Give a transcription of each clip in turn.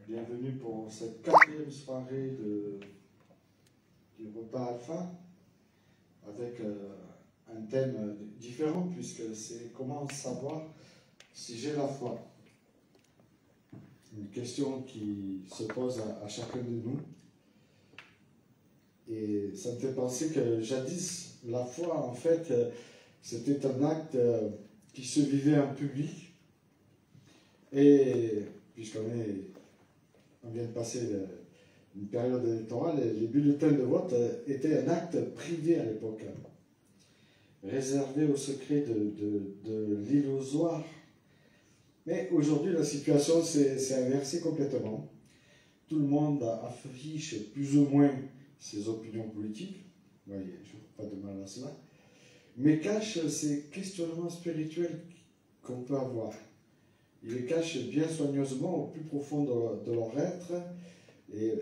Bienvenue pour cette quatrième soirée du repas alpha avec un thème différent puisque c'est comment savoir si j'ai la foi. Une question qui se pose à chacun de nous. Et ça me fait penser que jadis, la foi, en fait, c'était un acte qui se vivait en public. Et puisqu'on vient de passer une période électorale, les bulletins de vote étaient un acte privé à l'époque, réservé au secret de l'illusoire. Mais aujourd'hui, la situation s'est inversée complètement. Tout le monde affiche plus ou moins ses opinions politiques, il n'y a pas de mal à cela, mais cache ces questionnements spirituels qu'on peut avoir. Ils les cachent bien soigneusement au plus profond de leur être et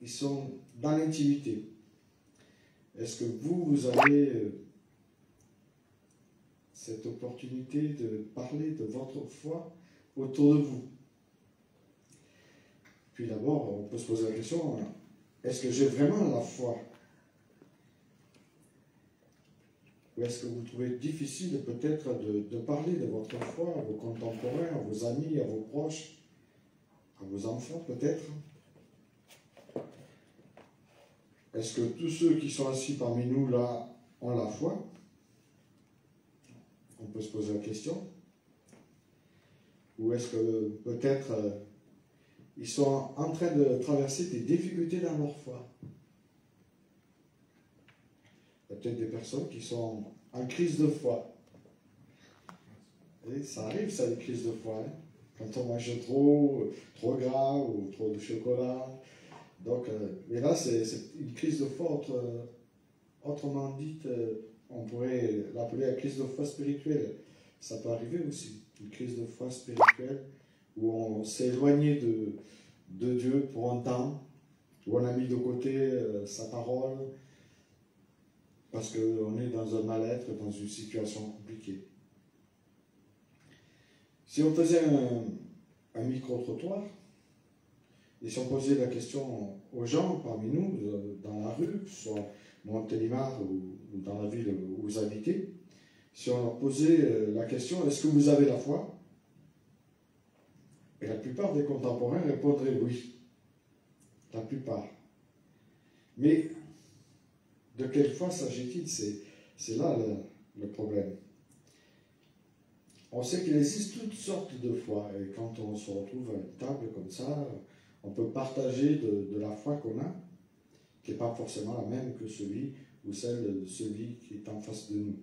ils sont dans l'intimité. Est-ce que vous avez cette opportunité de parler de votre foi autour de vous? Puis d'abord, on peut se poser la question, est-ce que j'ai vraiment la foi? Ou est-ce que vous trouvez difficile peut-être de parler de votre foi à vos contemporains, à vos amis, à vos proches, à vos enfants peut-être? Est-ce que tous ceux qui sont assis parmi nous là ont la foi? On peut se poser la question. Ou est-ce que peut-être ils sont en train de traverser des difficultés dans leur foi? Il y a peut-être des personnes qui sont en crise de foi. Et ça arrive, ça, les crises de foi. Hein? Quand on mange trop gras ou trop de chocolat. Donc, mais là, c'est une crise de foi, autrement dite, on pourrait l'appeler la crise de foi spirituelle. Ça peut arriver aussi, une crise de foi spirituelle, où on s'est éloigné de Dieu pour un temps, où on a mis de côté sa parole, parce qu'on est dans un mal-être, dans une situation compliquée. Si on faisait un micro-trottoir, et si on posait la question aux gens parmi nous, dans la rue, que ce soit Montélimar ou dans la ville où vous habitez, si on leur posait la question, est-ce que vous avez la foi? Et la plupart des contemporains répondraient oui. La plupart. Mais de quelle foi s'agit-il? C'est là le problème. On sait qu'il existe toutes sortes de foi, et quand on se retrouve à une table comme ça, on peut partager de la foi qu'on a, qui n'est pas forcément la même que celui ou celle de celui qui est en face de nous.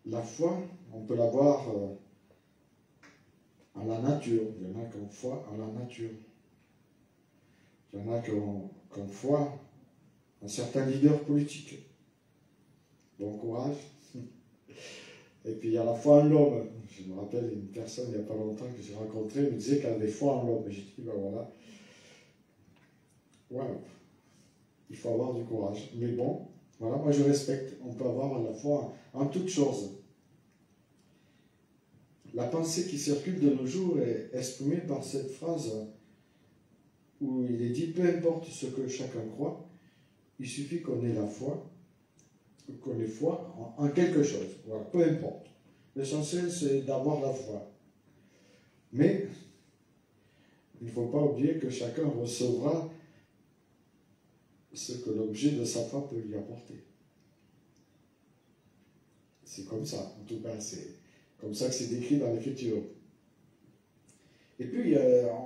La foi, on peut l'avoir en la nature. Il y en a qui ont foi en la nature. Il y en a qui ont foi en certains leaders politiques. Bon courage. Et puis il y a la foi en l'homme. Je me rappelle une personne il n'y a pas longtemps que j'ai rencontrée, me disait qu'elle avait foi en l'homme. Et j'ai dit, ben voilà. Ouais, il faut avoir du courage. Mais bon, voilà, moi je respecte. On peut avoir la foi en toutes choses. La pensée qui circule de nos jours est exprimée par cette phrase où il est dit, peu importe ce que chacun croit, il suffit qu'on ait la foi, qu'on ait foi en quelque chose. Voilà, peu importe. L'essentiel, c'est d'avoir la foi. Mais il ne faut pas oublier que chacun recevra ce que l'objet de sa foi peut lui apporter. C'est comme ça, en tout cas, c'est comme ça que c'est décrit dans l'Écriture. Et puis,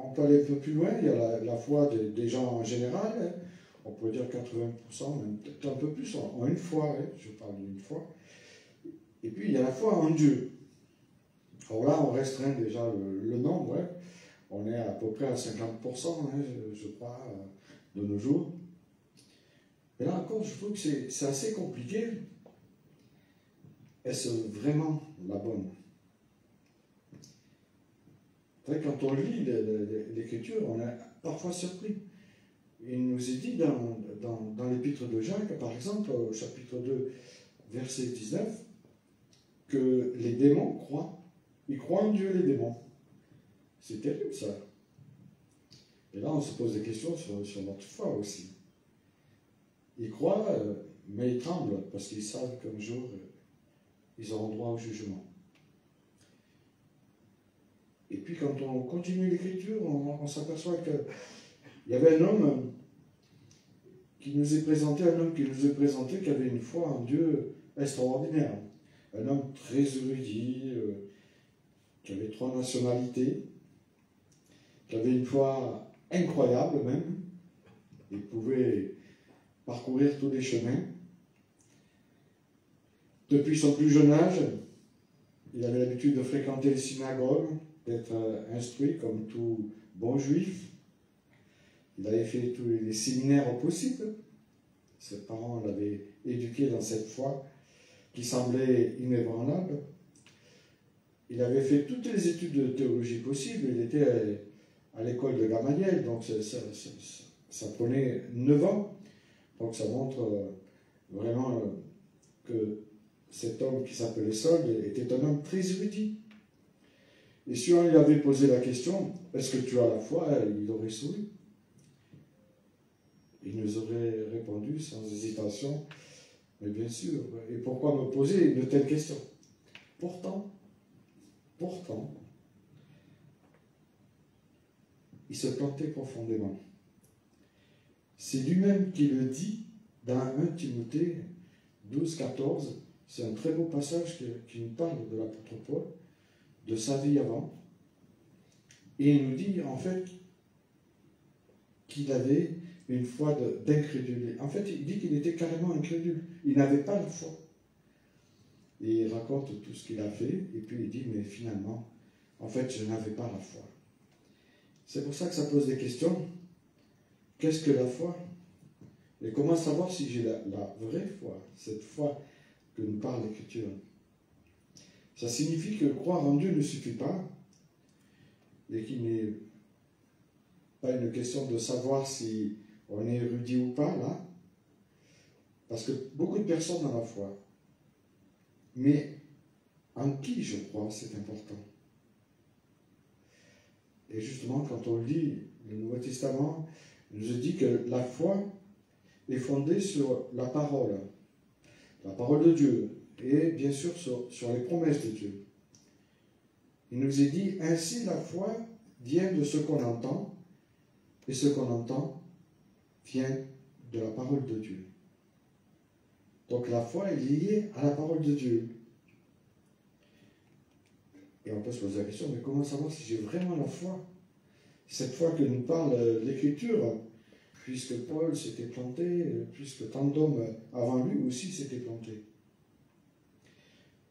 on peut aller un peu plus loin, il y a la foi des gens en général, hein. On peut dire 80%, même peut-être un peu plus, en une foi, hein. Je parle d'une foi. Et puis, il y a la foi en Dieu. Alors là, on restreint déjà le nombre, hein. On est à peu près à 50%, hein, je crois, de nos jours. Mais là encore, je trouve que c'est assez compliqué. Est-ce vraiment la bonne? Quand on lit l'Écriture, on est parfois surpris. Il nous est dit dans l'épître de Jacques, par exemple, au chapitre 2, verset 19, que les démons croient Ils croient en Dieu, les démons. C'est terrible, ça. Et là, on se pose des questions sur notre foi aussi. Ils croient, mais ils tremblent, parce qu'ils savent qu'un jour, ils auront droit au jugement. Et puis, quand on continue l'écriture, on s'aperçoit qu'il y avait un homme qui nous est présenté, qui avait une foi en Dieu extraordinaire. Un homme très érudit, qui avait 3 nationalités, qui avait une foi incroyable même. Il pouvait parcourir tous les chemins. Depuis son plus jeune âge, il avait l'habitude de fréquenter les synagogues, d'être instruit comme tout bon juif. Il avait fait tous les séminaires possibles. Ses parents l'avaient éduqué dans cette foi qui semblait inébranlable. Il avait fait toutes les études de théologie possibles. Il était à l'école de Gamaliel, donc ça prenait 9 ans. Donc ça montre vraiment que cet homme qui s'appelait Saul était un homme très érudit. Et si on lui avait posé la question, est-ce que tu as la foi, il aurait souri. Il nous aurait répondu sans hésitation, mais bien sûr, et pourquoi me poser de telles questions? Pourtant, il se plantait profondément. C'est lui-même qui le dit dans 1 Timothée 12, 14. C'est un très beau passage qui nous parle de l'apôtre Paul, de sa vie avant. Et il nous dit en fait qu'il avait une foi d'incrédule. En fait, il dit qu'il était carrément incrédule. Il n'avait pas la foi. Et il raconte tout ce qu'il a fait, et puis il dit, mais finalement, en fait, je n'avais pas la foi. C'est pour ça que ça pose des questions. Qu'est-ce que la foi? Et comment savoir si j'ai la vraie foi, cette foi que nous parle l'Écriture? Ça signifie que croire en Dieu ne suffit pas, et qu'il n'est pas une question de savoir si on est érudit ou pas, là, parce que beaucoup de personnes ont la foi. Mais en qui je crois, c'est important. Et justement, quand on lit le Nouveau Testament, il nous dit que la foi est fondée sur la parole de Dieu, et bien sûr sur les promesses de Dieu. Il nous est dit, ainsi la foi vient de ce qu'on entend, et ce qu'on entend vient de la parole de Dieu. Donc la foi est liée à la parole de Dieu. Et on peut se poser la question, mais comment savoir si j'ai vraiment la foi? Cette foi que nous parle l'Écriture, puisque Paul s'était planté, puisque tant d'hommes avant lui aussi s'étaient plantés.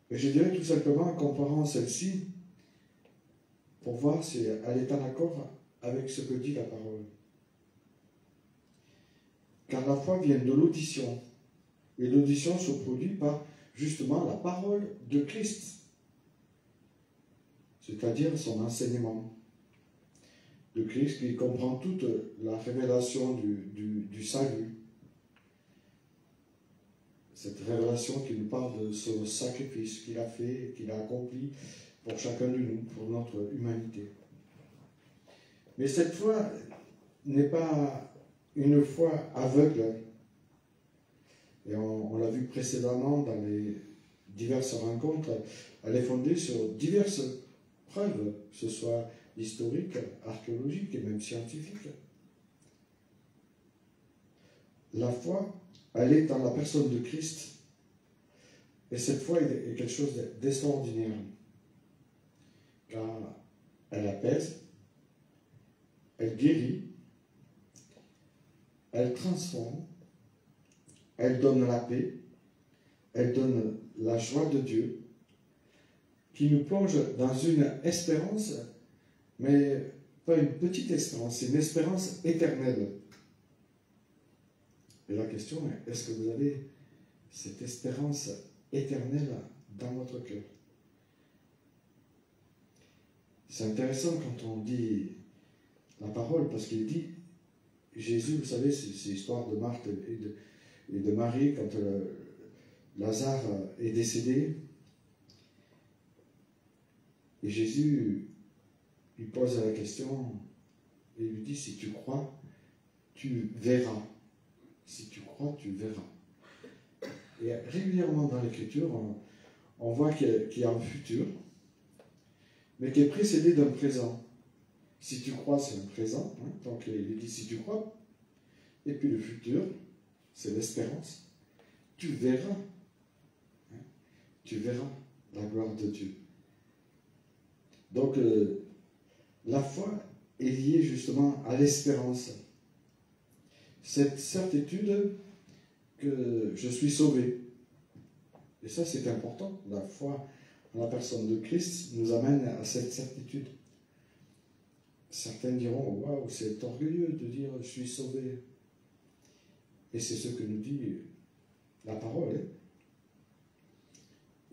Et je dirais tout simplement, en comparant celle-ci, pour voir si elle est en accord avec ce que dit la parole. Car la foi vient de l'audition. Et l'audition se produit par justement la parole de Christ, c'est-à-dire son enseignement. De Christ qui comprend toute la révélation du salut. Cette révélation qui nous parle de ce sacrifice qu'il a fait, qu'il a accompli pour chacun de nous, pour notre humanité. Mais cette foi n'est pas une foi aveugle. Et on l'a vu précédemment dans les diverses rencontres, elle est fondée sur diverses preuves, que ce soit historiques, archéologiques et même scientifiques. La foi, elle est dans la personne de Christ. Et cette foi est quelque chose d'extraordinaire. Car elle apaise, elle guérit, elle transforme, elle donne la paix, elle donne la joie de Dieu, qui nous plonge dans une espérance, mais pas une petite espérance, c'est une espérance éternelle. Et la question est, est-ce que vous avez cette espérance éternelle dans votre cœur? C'est intéressant quand on dit la parole, parce qu'il dit, Jésus, vous savez, c'est l'histoire de Marthe et de Marie, quand Lazare est décédé. Et Jésus lui pose la question et lui dit, si tu crois, tu verras. Si tu crois, tu verras. Et régulièrement dans l'Écriture, on voit qu'il y a un futur, mais qui est précédé d'un présent. Si tu crois, c'est un présent. Hein, donc il dit si tu crois. Et puis le futur, c'est l'espérance. Tu verras. Hein, tu verras la gloire de Dieu. Donc la foi est liée justement à l'espérance. Cette certitude que je suis sauvé. Et ça, c'est important. La foi en la personne de Christ nous amène à cette certitude. Certains diront, waouh, c'est orgueilleux de dire je suis sauvé. Et c'est ce que nous dit la parole. Hein.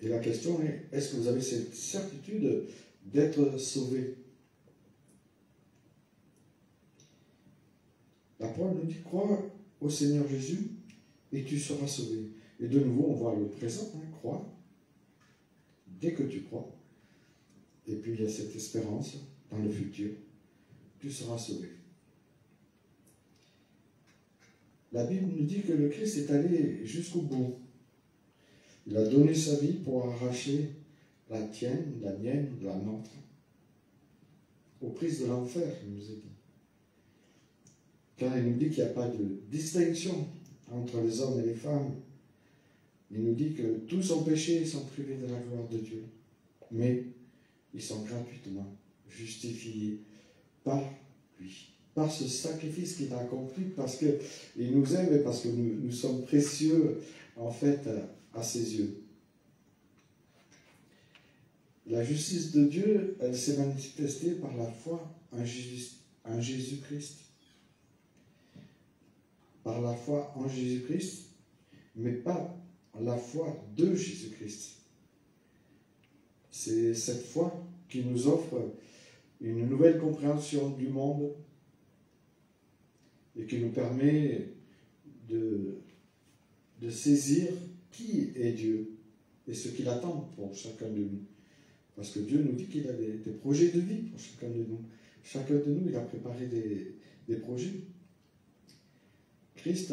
Et la question est, est-ce que vous avez cette certitude d'être sauvé? La parole nous dit, crois au Seigneur Jésus et tu seras sauvé. Et de nouveau, on voit le présent, hein, crois, dès que tu crois. Et puis il y a cette espérance dans le futur. Tu seras sauvé. La Bible nous dit que le Christ est allé jusqu'au bout. Il a donné sa vie pour arracher la tienne, la mienne, la nôtre, aux prises de l'enfer, il nous a dit. Car il nous dit qu'il n'y a pas de distinction entre les hommes et les femmes. Il nous dit que tous ont péché et sont privés de la gloire de Dieu. Mais ils sont gratuitement justifiés par lui, par ce sacrifice qu'il a accompli, parce qu'il nous aime et parce que nous sommes précieux, en fait, à ses yeux. La justice de Dieu, elle s'est manifestée par la foi en Jésus-Christ. Par la foi en Jésus-Christ, mais pas la foi de Jésus-Christ. C'est cette foi qui nous offre une nouvelle compréhension du monde et qui nous permet de saisir qui est Dieu et ce qu'il attend pour chacun de nous. Parce que Dieu nous dit qu'il a des projets de vie pour chacun de nous. Chacun de nous, il a préparé des projets. Christ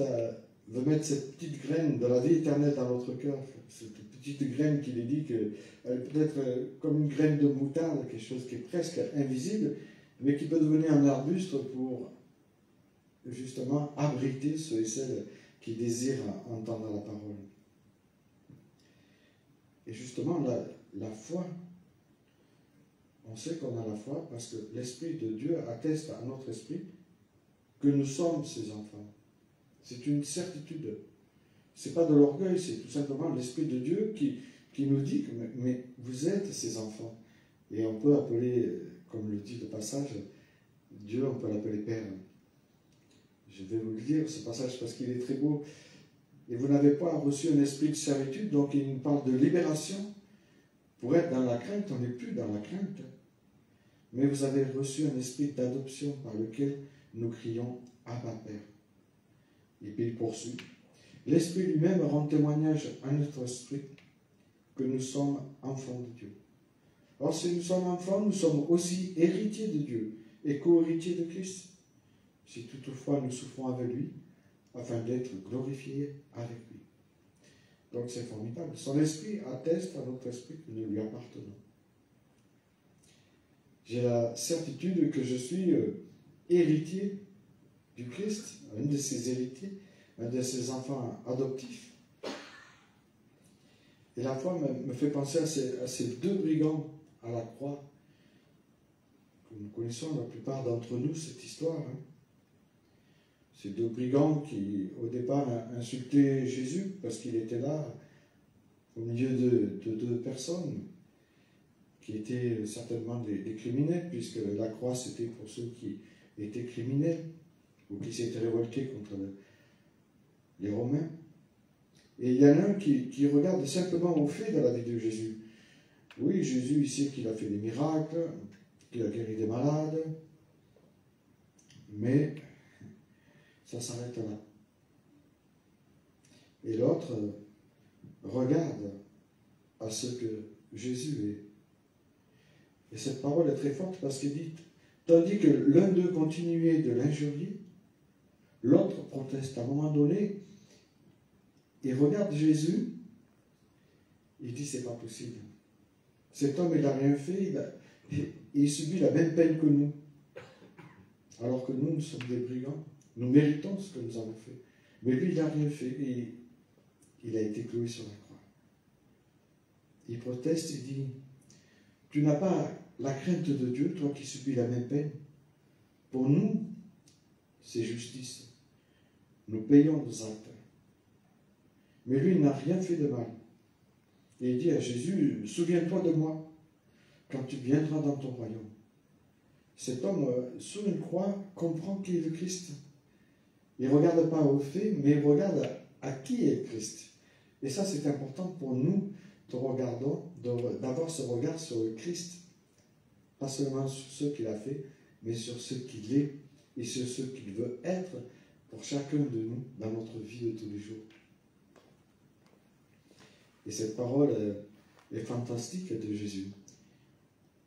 veut mettre cette petite graine de la vie éternelle dans notre cœur. Cette petite graine qu'il est dit qu'elle peut être comme une graine de moutarde, quelque chose qui est presque invisible, mais qui peut devenir un arbuste pour justement abriter ceux et celles qui désirent entendre la parole. Et justement, la foi, on sait qu'on a la foi parce que l'Esprit de Dieu atteste à notre esprit que nous sommes ses enfants. C'est une certitude. Ce n'est pas de l'orgueil, c'est tout simplement l'Esprit de Dieu qui nous dit que mais vous êtes ses enfants. Et on peut appeler, comme le dit le passage, Dieu, on peut l'appeler Père. Je vais vous le dire, ce passage, parce qu'il est très beau. Et vous n'avez pas reçu un esprit de servitude, donc il nous parle de libération. Pour être dans la crainte, on n'est plus dans la crainte. Mais vous avez reçu un esprit d'adoption par lequel nous crions « Abba, Père ». Et puis il poursuit. L'Esprit lui-même rend témoignage à notre esprit que nous sommes enfants de Dieu. Or, si nous sommes enfants, nous sommes aussi héritiers de Dieu et co-héritiers de Christ. Si toutefois nous souffrons avec lui, afin d'être glorifiés avec lui. Donc c'est formidable. Son esprit atteste à notre esprit que nous lui appartenons. J'ai la certitude que je suis héritier du Christ, un de ses héritiers, un de ses enfants adoptifs. Et la foi me fait penser à ces deux brigands à la croix, que nous connaissons la plupart d'entre nous, cette histoire. Hein. Ces deux brigands qui, au départ, insultaient Jésus parce qu'il était là, au milieu de deux personnes qui étaient certainement des criminels, puisque la croix, c'était pour ceux qui étaient criminels ou qui s'étaient révoltés contre les Romains. Et il y en a un qui regarde simplement au fait de la vie de Jésus. Oui, Jésus, il sait qu'il a fait des miracles, qu'il a guéri des malades, mais ça s'arrête là. Et l'autre regarde à ce que Jésus est. Et cette parole est très forte parce qu'il dit, tandis que l'un d'eux continuait de l'injurier, l'autre proteste. À un moment donné, il regarde Jésus, il dit, c'est pas possible. Cet homme, il n'a rien fait, il subit la même peine que nous. Alors que nous sommes des brigands. Nous méritons ce que nous avons fait. Mais lui, il n'a rien fait et il a été cloué sur la croix. Il proteste, il dit, tu n'as pas la crainte de Dieu, toi qui subis la même peine. Pour nous, c'est justice. Nous payons nos actes. Mais lui, il n'a rien fait de mal. Et il dit à Jésus, souviens-toi de moi quand tu viendras dans ton royaume. Cet homme, sur une croix, comprend qui est le Christ. Il ne regarde pas au fait, mais il regarde à qui est Christ. Et ça, c'est important pour nous d'avoir ce regard sur le Christ. Pas seulement sur ce qu'il a fait, mais sur ce qu'il est et sur ce qu'il veut être pour chacun de nous dans notre vie de tous les jours. Et cette parole est fantastique de Jésus.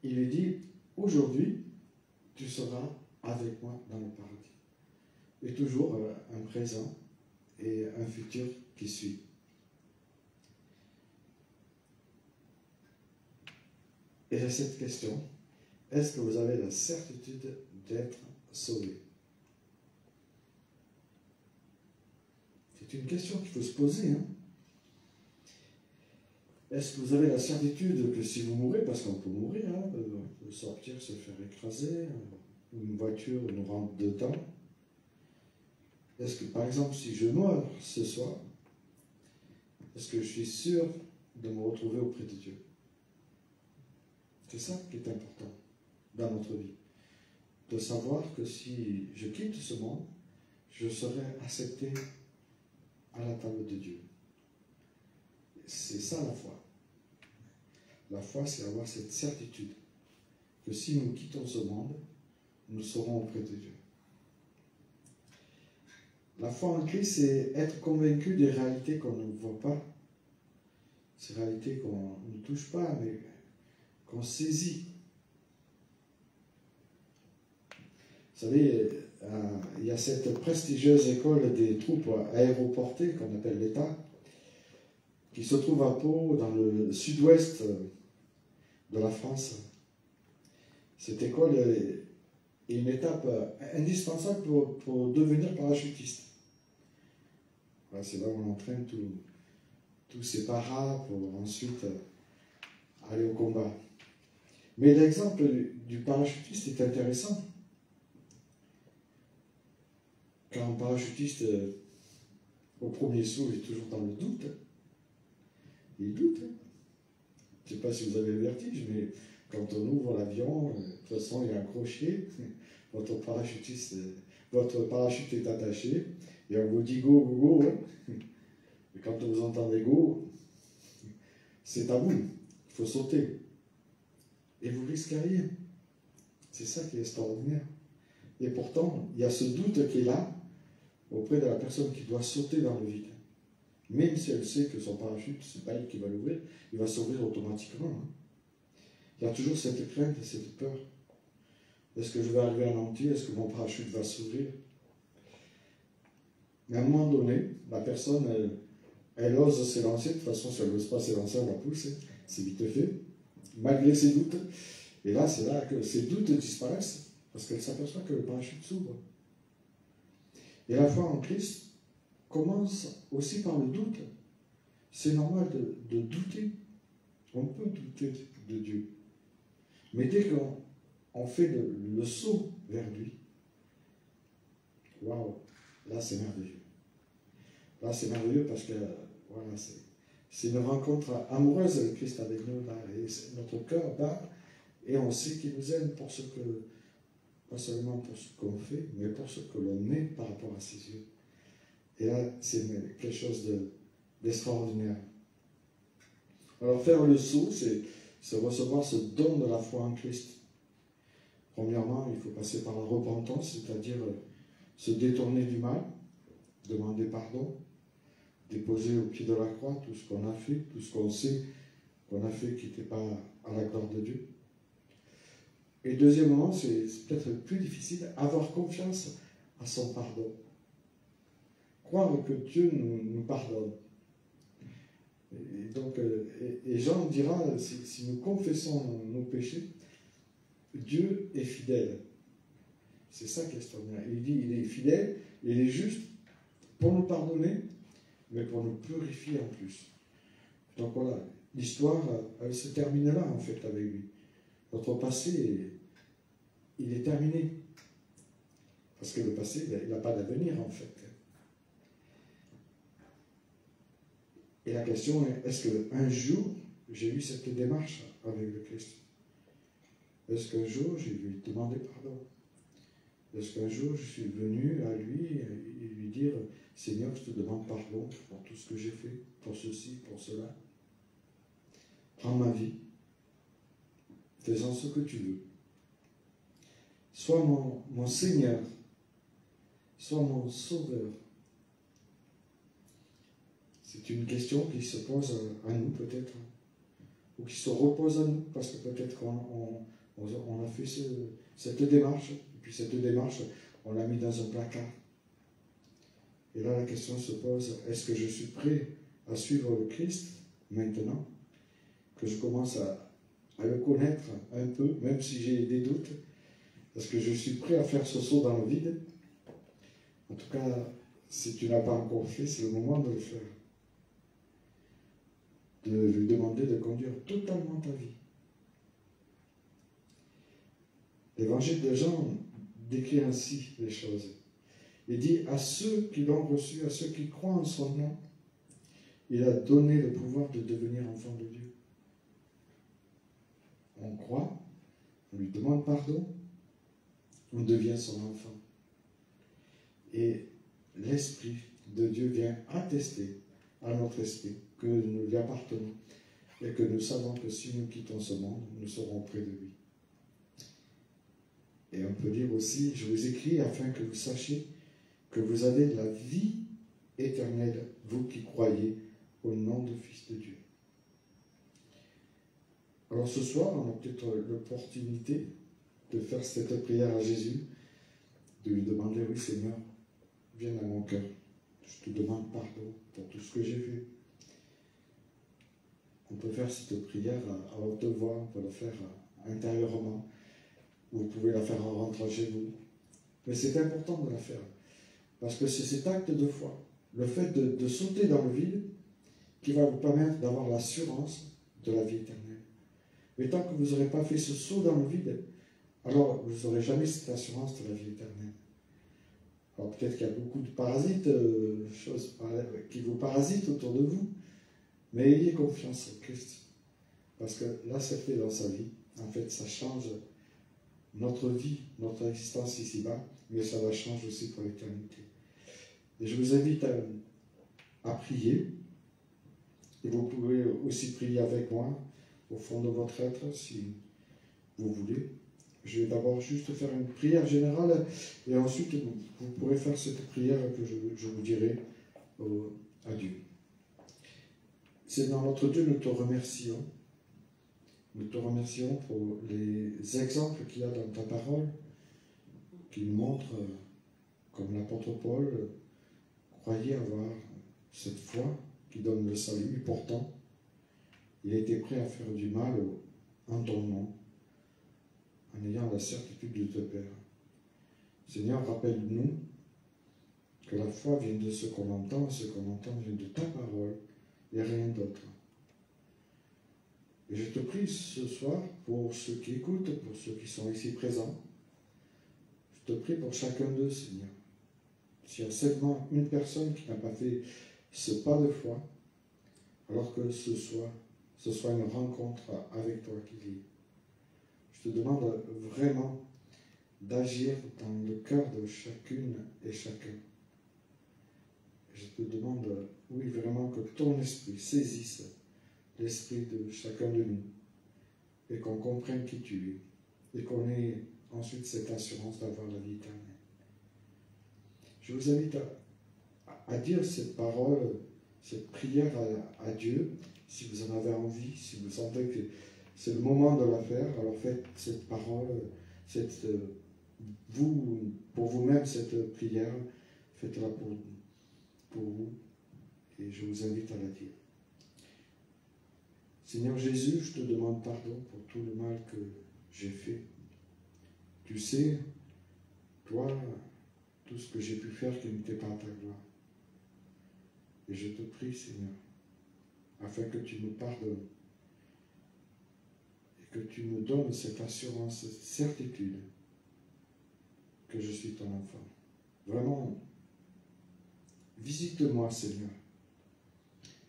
Il lui dit, aujourd'hui, tu seras avec moi dans le paradis. Et toujours un présent et un futur qui suit. Et j'ai cette question, est-ce que vous avez la certitude d'être sauvé? C'est une question qu'il faut se poser. Hein? Est-ce que vous avez la certitude que si vous mourrez, parce qu'on peut mourir, hein, sortir, se faire écraser, une voiture nous rentre dedans, est-ce que, par exemple, si je meurs ce soir, est-ce que je suis sûr de me retrouver auprès de Dieu? C'est ça qui est important dans notre vie. De savoir que si je quitte ce monde, je serai accepté à la table de Dieu. C'est ça la foi. La foi, c'est avoir cette certitude que si nous quittons ce monde, nous serons auprès de Dieu. La foi en Christ, c'est être convaincu des réalités qu'on ne voit pas, ces réalités qu'on ne touche pas, mais qu'on saisit. Vous savez, il y a cette prestigieuse école des troupes aéroportées qu'on appelle l'État, qui se trouve à Pau, dans le sud-ouest de la France. Cette école est une étape indispensable pour devenir parachutiste. Voilà, c'est là où on entraîne tous ces paras pour ensuite aller au combat. Mais l'exemple du parachutiste est intéressant. Quand un parachutiste, au premier saut, il est toujours dans le doute. Il doute. Je ne sais pas si vous avez le vertige, mais quand on ouvre l'avion, de toute façon, il est accroché. Votre parachute est attaché. Et on vous dit go, go, go. Hein. Et quand vous entendez go, c'est à vous. Il faut sauter. Et vous risquez rien. C'est ça qui est extraordinaire. Et pourtant, il y a ce doute qui est là, auprès de la personne qui doit sauter dans le vide. Même si elle sait que son parachute, ce n'est pas elle qui va l'ouvrir, il va s'ouvrir automatiquement. Hein. Il y a toujours cette crainte et cette peur. Est-ce que je vais arriver à entier? Est-ce que mon parachute va s'ouvrir? Mais à un moment donné, la personne, elle ose s'élancer. De toute façon, si elle n'ose pas s'élancer, on va pousser. C'est vite fait, malgré ses doutes. Et là, c'est là que ces doutes disparaissent, parce qu'elle s'aperçoit que le parachute s'ouvre. Et la foi en Christ commence aussi par le doute. C'est normal de douter. On peut douter de Dieu. Mais dès qu'on fait le saut vers lui, waouh, là c'est merveilleux. Là c'est merveilleux parce que voilà, c'est une rencontre amoureuse avec Christ avec nous. Là, et notre cœur bat et on sait qu'il nous aime pour ce que, pas seulement pour ce qu'on fait, mais pour ce que l'on est par rapport à ses yeux. Et là, c'est quelque chose d'extraordinaire. Alors faire le saut, c'est recevoir ce don de la foi en Christ. Premièrement, il faut passer par la repentance, c'est-à-dire se détourner du mal, demander pardon, déposer au pied de la croix tout ce qu'on a fait, tout ce qu'on sait qu'on a fait qui n'était pas à la gloire de Dieu. Et deuxièmement, c'est peut-être plus difficile, avoir confiance à son pardon. Croire que Dieu nous pardonne. Et donc, et Jean dira, si nous confessons nos péchés, Dieu est fidèle. C'est ça qui est extraordinaire. Il dit, il est fidèle, il est juste pour nous pardonner, mais pour nous purifier en plus. Donc voilà, l'histoire, elle se termine là, en fait, avec lui. Notre passé, il est terminé. Parce que le passé, il n'a pas d'avenir, en fait. Et la question est, est-ce qu'un jour, j'ai eu cette démarche avec le Christ? Est-ce qu'un jour, j'ai lui demandé pardon? Est-ce qu'un jour, je suis venu à lui et lui dire, Seigneur, je te demande pardon pour tout ce que j'ai fait, pour ceci, pour cela. Prends ma vie, fais-en ce que tu veux. Sois mon Seigneur, sois mon Sauveur. C'est une question qui se pose à nous peut-être, ou qui se repose à nous, parce que peut-être qu'on a fait cette démarche, et puis cette démarche, on l'a mis dans un placard. Et là, la question se pose, est-ce que je suis prêt à suivre le Christ maintenant, que je commence à le connaître un peu, même si j'ai des doutes? Est-ce que je suis prêt à faire ce saut dans le vide? En tout cas, si tu n'as pas encore fait, c'est le moment de le faire. De lui demander de conduire totalement ta vie. L'évangile de Jean décrit ainsi les choses. Il dit, à ceux qui l'ont reçu, à ceux qui croient en son nom, il a donné le pouvoir de devenir enfant de Dieu. On croit, on lui demande pardon, on devient son enfant. Et l'Esprit de Dieu vient attester à notre esprit que nous lui appartenons et que nous savons que si nous quittons ce monde, nous serons près de lui. Et on peut dire aussi, je vous écris afin que vous sachiez que vous avez la vie éternelle, vous qui croyez au nom du Fils de Dieu. Alors ce soir, on a peut-être l'opportunité de faire cette prière à Jésus, de lui demander, oui Seigneur, viens à mon cœur, je te demande pardon pour tout ce que j'ai fait. On peut faire cette prière à haute voix, on peut la faire intérieurement, vous pouvez la faire en rentrant chez vous. Mais c'est important de la faire, parce que c'est cet acte de foi, le fait de sauter dans le vide, qui va vous permettre d'avoir l'assurance de la vie éternelle. Mais tant que vous n'aurez pas fait ce saut dans le vide, alors vous n'aurez jamais cette assurance de la vie éternelle. Alors peut-être qu'il y a beaucoup de parasites, choses qui vous parasitent autour de vous, mais ayez confiance en Christ. Parce que là, c'est fait dans sa vie. En fait, ça change notre vie, notre existence ici-bas, mais ça va changer aussi pour l'éternité. Et je vous invite à prier. Et vous pouvez aussi prier avec moi, au fond de votre être, si vous voulez. Je vais d'abord juste faire une prière générale, et ensuite vous pourrez faire cette prière que je vous dirai à Dieu. Seigneur notre Dieu, nous te remercions. Nous te remercions pour les exemples qu'il y a dans ta parole, qui nous montrent, comme l'apôtre Paul, croyez avoir cette foi qui donne le salut, et pourtant, il était prêt à faire du mal en ton nom, en ayant la certitude de te plaire. Seigneur, rappelle-nous que la foi vient de ce qu'on entend, et ce qu'on entend vient de ta parole, et rien d'autre. Et je te prie ce soir pour ceux qui écoutent, pour ceux qui sont ici présents, je te prie pour chacun d'eux, Seigneur. S'il y a seulement une personne qui n'a pas fait ce pas de foi, alors que ce soit une rencontre avec toi qu'il y ait. Je te demande vraiment d'agir dans le cœur de chacune et chacun. Je te demande, oui, vraiment que ton esprit saisisse l'esprit de chacun de nous et qu'on comprenne qui tu es et qu'on ait ensuite cette assurance d'avoir la vie éternelle. Je vous invite à dire cette parole, cette prière à Dieu, si vous en avez envie, si vous sentez que c'est le moment de la faire. Alors faites cette parole, vous, pour vous-même, cette prière, faites-la pour vous, et je vous invite à la dire. Seigneur Jésus, je te demande pardon pour tout le mal que j'ai fait. Tu sais, toi, tout ce que j'ai pu faire qui n'était pas à ta gloire. Et je te prie, Seigneur, afin que tu me pardonnes et que tu me donnes cette assurance, cette certitude que je suis ton enfant. Vraiment, visite-moi, Seigneur.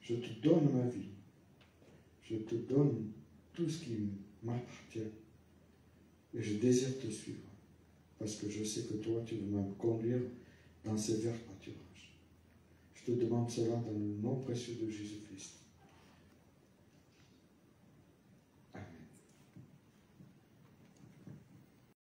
Je te donne ma vie. Je te donne tout ce qui m'appartient. Et je désire te suivre. Parce que je sais que toi, tu veux me conduire dans ces verts pâturages. Je te demande cela dans le nom précieux de Jésus-Christ.